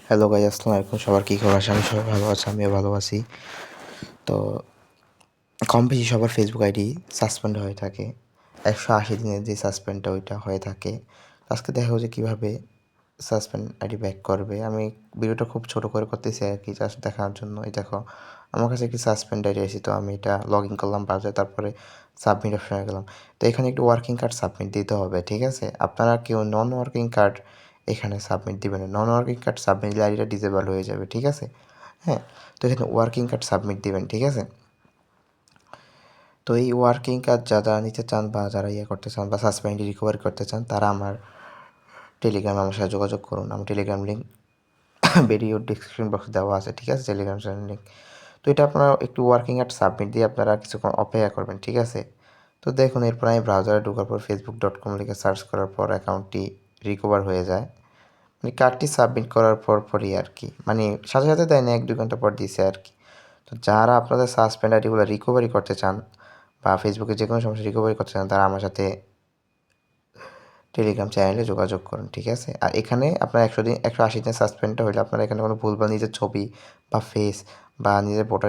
Hello guys, আসসালামু আলাইকুম। সবার কী খবর? আমি সবাই ভালো আছি, আমিও ভালো আছি। তো কম বেশি সবার ফেসবুক আইডি সাসপেন্ড হয়ে থাকে। 180 দিনের যে সাসপেন্ডটা ওইটা হয়ে থাকে। আজকে দেখাবো যে কীভাবে সাসপেন্ড আইডি ব্যাক করবে। আমি ভিডিওটা খুব ছোটো করে করতেছি আর কি, জাস্ট দেখার জন্য। এই দেখো, আমার কাছে একটি সাসপেন্ড আইডি এসেছে, তো আমি এটা লগ ইন করলাম ব্রাউজারে, তারপরে সাবমিট অপশনে গেলাম। তো এখানে একটু ওয়ার্কিং কার্ড সাবমিট দিতে হবে, ঠিক আছে? আপনারা কেউ নন ওয়ার্কিং কার্ড এখানে সাবমিট দিবেন না। নন ওয়ার্কিং কার্ড সাবমিট দিলে আইডিটা ডিসেবল হয়ে যাবে, ঠিক আছে? হ্যাঁ, তো এখানে ওয়ার্কিং কার্ড সাবমিট দিবেন, ঠিক আছে? তো এই ওয়ার্কিং কার্ড যারা নিতে চান বা যারা করতে চান বা সাসপেন্ড রিকভারি করতে চান, তারা আমার টেলিগ্রামে আমার সাথে যোগাযোগ করুন। আমার টেলিগ্রাম লিঙ্ক ভিডিও ডিসক্রিপশন বক্সে দেওয়া আছে, ঠিক আছে? Telegram channel link. তো এটা আপনারা একটু ওয়ার্কিং কার্ড সাবমিট দিয়ে আপনারা কিছুক্ষণ অপেক্ষা করবেন, ঠিক আছে? তো দেখুন, এরপর আমি ব্রাউজারে ঢোকার পর facebook.com লিখে সার্চ করার পর অ্যাকাউন্টটি রিকভার হয়ে যায়। মানে কার্ডটি সাবমিট করার পরই আর কি, মানে সাথে সাথে দেয় না, 1-2 ঘন্টা পর দিয়েছে আর কি। তো যারা আপনাদের সাসপেন্ড আইডিগুলো রিকভারি করতে চান বা ফেসবুকে যে কোনো সমস্যা রিকভারি করতে চান, তারা আমার সাথে টেলিগ্রাম চ্যানেলে যোগাযোগ করুন, ঠিক আছে? আর এখানে আপনার 180 দিন সাসপেন্ডটা হইলে আপনারা এখানে কোনো ভুলভাল নিজের ছবি বা ফেস বা নিজের ভোটার